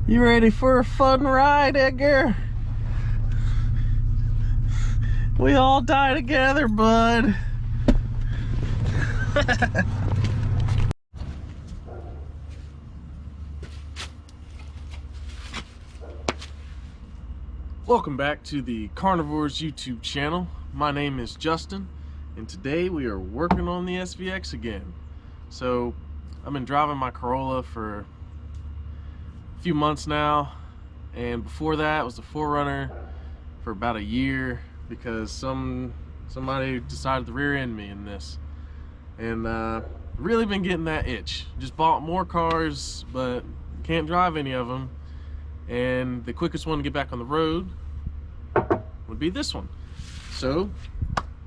You ready for a fun ride, Edgar? We all die together, bud. Welcome back to the CAR-NIVORES YouTube channel. My name is Justin, and today we are working on the SVX again. So, I've been driving my Corolla for a few months now, and before that it was the 4Runner for about a year because somebody decided to rear end me in this, and really been getting that itch. Just bought more cars but can't drive any of them, and the quickest one to get back on the road would be this one. So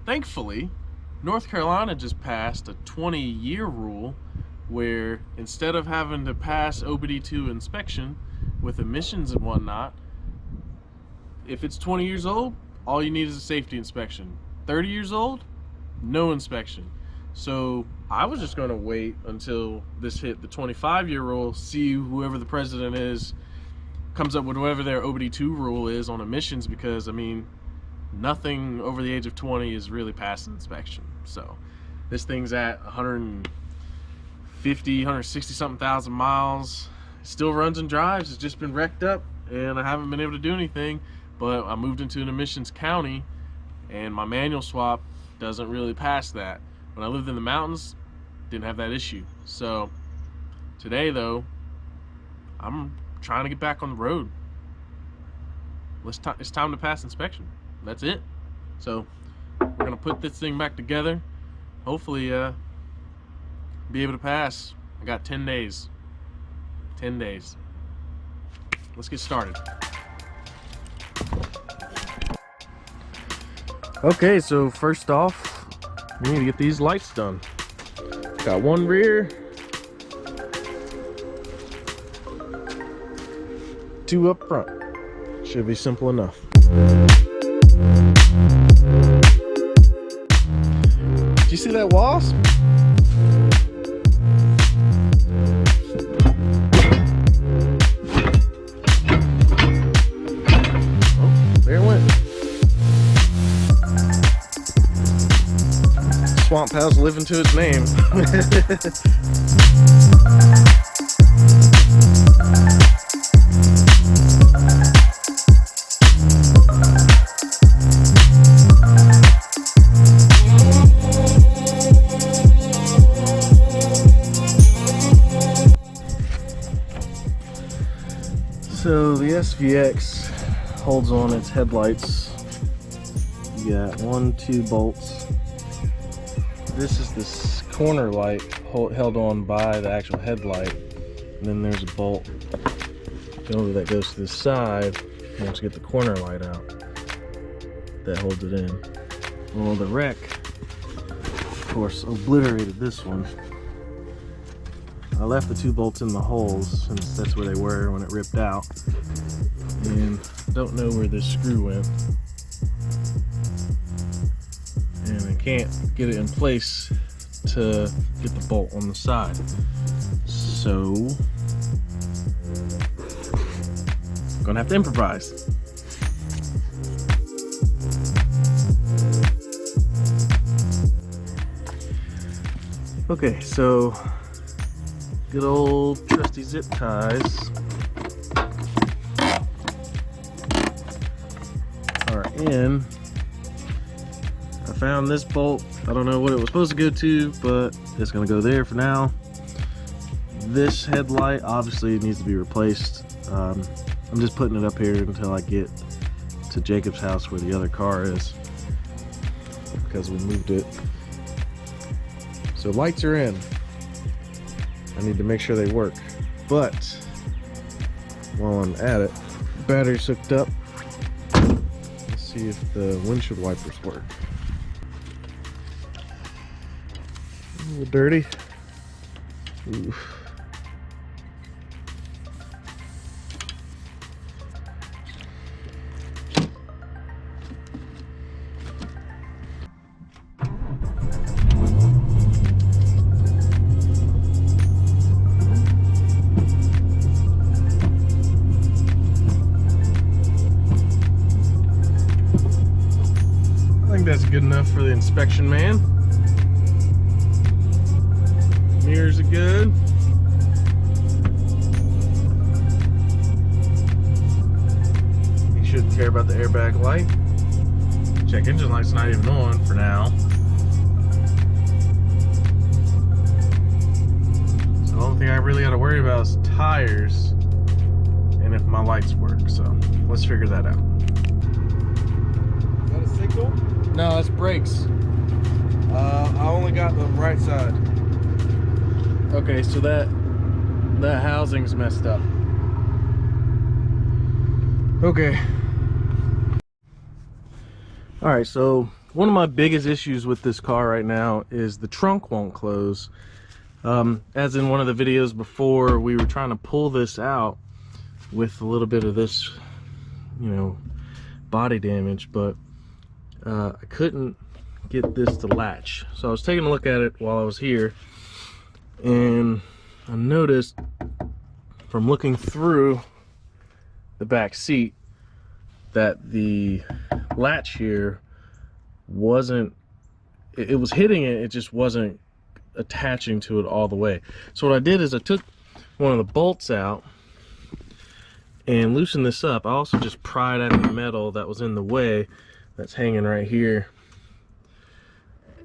thankfully North Carolina just passed a 20-year rule where instead of having to pass OBD2 inspection with emissions and whatnot, if it's 20 years old, all you need is a safety inspection. 30 years old, no inspection. So I was just going to wait until this hit the 25-year rule, see whoever the president is comes up with whatever their OBD2 rule is on emissions, because I mean, nothing over the age of 20 is really passing inspection. So this thing's at 160 something thousand miles, still runs and drives. It's just been wrecked up and I haven't been able to do anything, but I moved into an emissions county and my manual swap doesn't really pass that. When I lived in the mountains, didn't have that issue. So today though, I'm trying to get back on the road. It's time to pass inspection. That's it. So we're gonna put this thing back together, hopefully be able to pass. I got 10 days. 10 days. Let's get started. Okay, so first off, we need to get these lights done. Got one rear, 2 up front. Should be simple enough. Do you see that wasp? Oh, there it went. Swamp House living to its name. So the SVX holds on its headlights. You got 2 bolts. This is this corner light held on by the actual headlight, and then there's a bolt that goes to the side once you get the corner light out that holds it in. Well, the wreck, of course, obliterated this one. I left the 2 bolts in the holes since that's where they were when it ripped out, and don't know where this screw went, and I can't get it in place to get the bolt on the side. So I'm gonna have to improvise. Okay, so good old trusty zip ties are in. I found this bolt. I don't know what it was supposed to go to, but it's gonna go there for now. This headlight obviously needs to be replaced. I'm just putting it up here until I get to Jacob's house where the other car is, because we moved it. So lights are in. I need to make sure they work, but while I'm at it, battery's hooked up. Let's see if the windshield wipers work. A little dirty. Oof. enough for the inspection man. Mirrors are good. You shouldn't care about the airbag light. Check engine light's not even on for now. So the only thing I really got to worry about is tires and if my lights work. So let's figure that out. Is that a signal? No, that's brakes. I only got the right side. Okay, so that housing's messed up. Okay. All right, so one of my biggest issues with this car right now is the trunk won't close. As in one of the videos before, we were trying to pull this out with a little bit of this, you know, body damage, but I couldn't get this to latch. So I was taking a look at it while I was here, and I noticed from looking through the back seat that the latch here wasn't, it was hitting it, it just wasn't attaching to it all the way. So what I did is I took one of the bolts out and loosened this up. I also just pried out the metal that was in the way that's hanging right here,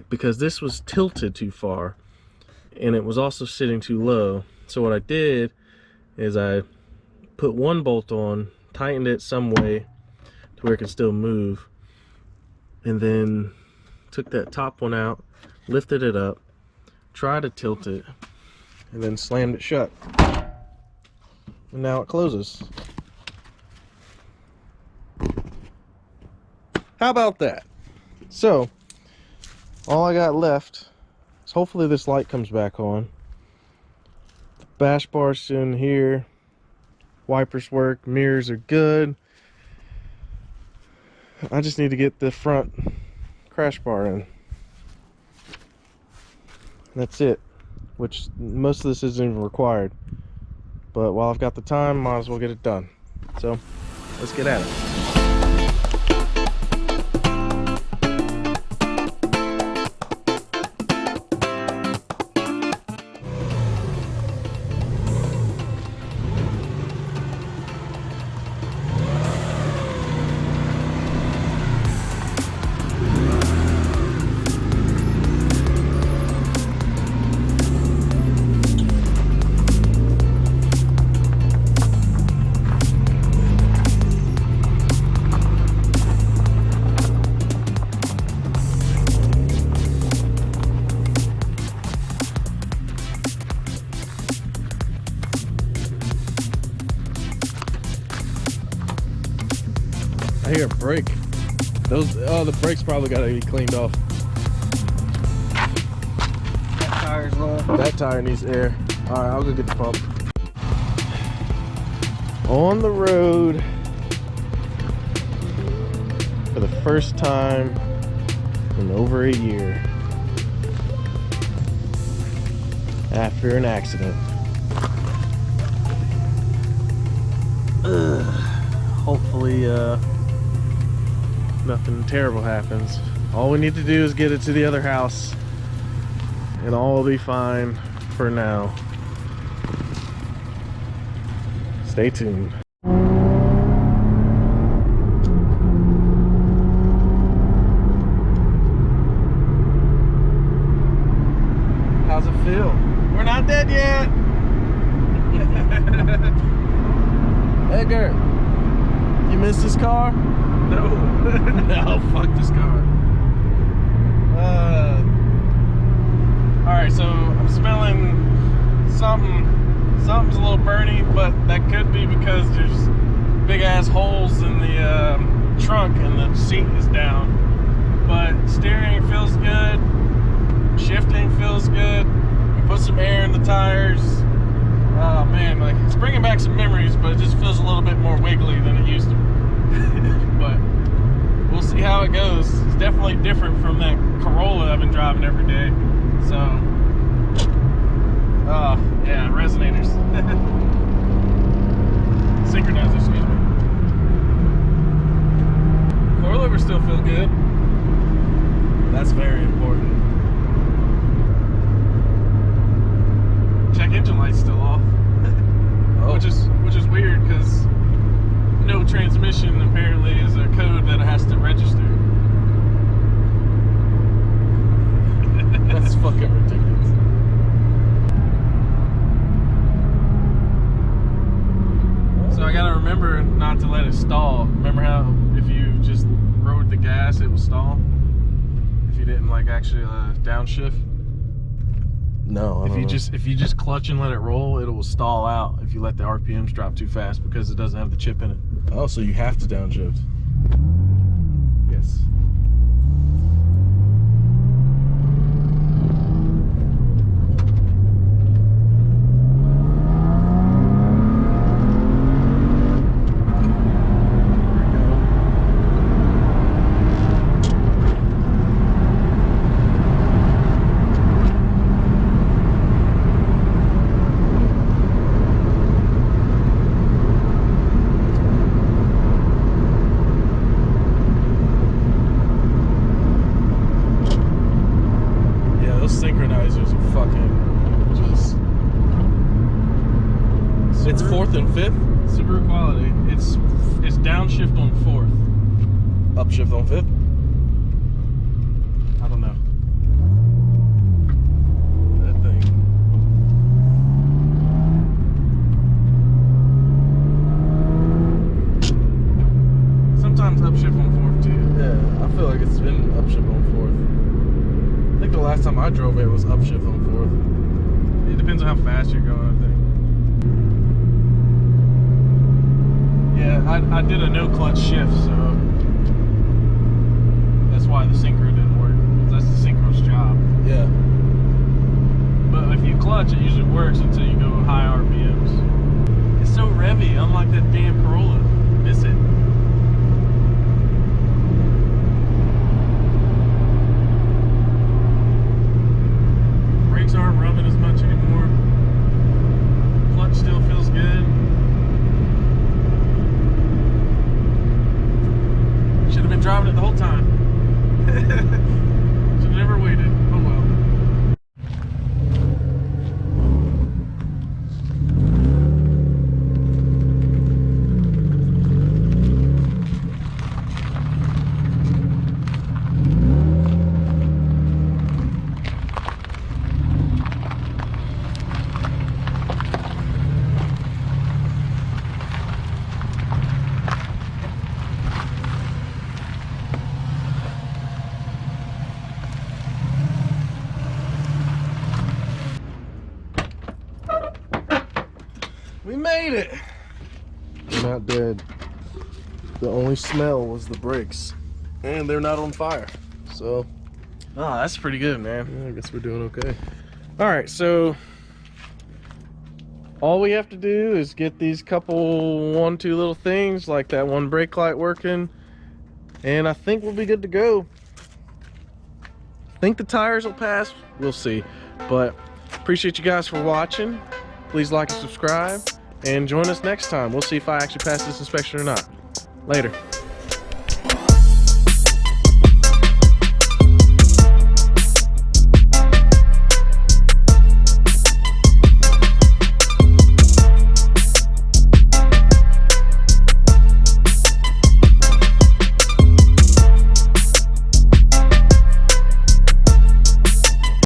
because this was tilted too far and it was also sitting too low. So what I did is I put one bolt on, tightened it some way to where it can still move, and then took that top one out, lifted it up, tried to tilt it, and then slammed it shut. And now it closes. How about that? So all I got left is hopefully this light comes back on. The bash bar's soon here. Wipers work, mirrors are good. I just need to get the front crash bar in. That's it, which most of this isn't even required. But while I've got the time, might as well get it done. So let's get at it. I hear a brake. The brakes probably got to be cleaned off. That tire's low. That tire needs air. All right, I'll go get the pump. On the road for the first time in over a year after an accident. Hopefully nothing terrible happens. All we need to do is get it to the other house and all will be fine for now. Stay tuned. How's it feel? We're not dead yet. Edgar, you missed this car? No. No, fuck this car. Alright, so I'm smelling something's a little burny, but that could be because there's big ass holes in the trunk and the seat is down. But steering feels good, shifting feels good. We put some air in the tires. Oh man, like it's bringing back some memories, but it just feels a little bit more wiggly than it used to. But we'll see how it goes. It's definitely different from that Corolla I've been driving every day. So, yeah, resonators. Synchronizers, excuse me. Coilovers still feel good. remember not to let it stall. Remember how if you just rode the gas, it would stall? If you didn't like actually downshift? No, If you just clutch and let it roll, it will stall out if you let the RPMs drop too fast because it doesn't have the chip in it. Oh, so you have to downshift. Yes. Synchronizers are fucking just. It's fourth and fifth. Subaru quality. It's downshift on fourth. Upshift on fifth. I don't know. That thing. Sometimes upshift on fourth too. Yeah, I feel like it's been upshift on fourth. I think the last time I drove it was upshift on fourth. It depends on how fast you're going, I think. Yeah, I did a no clutch shift, so that's why the synchro didn't work. That's the synchro's job. Yeah. But if you clutch, it usually works until you go high RPMs. It's so revvy, unlike that damn Corolla. Miss it. Brakes aren't rubbing as much anymore. Clutch still feels good. Should have been driving it the whole time. Should have never waited. Oh well. We made it! We're not dead. The only smell was the brakes. And they're not on fire. So, Oh, that's pretty good, man. yeah, I guess we're doing okay. Alright, so all we have to do is get these couple 1-2 little things like that one brake light working, and I think we'll be good to go. Think the tires will pass, we'll see. But appreciate you guys for watching. Please like and subscribe, and join us next time. We'll see if I actually pass this inspection or not. Later.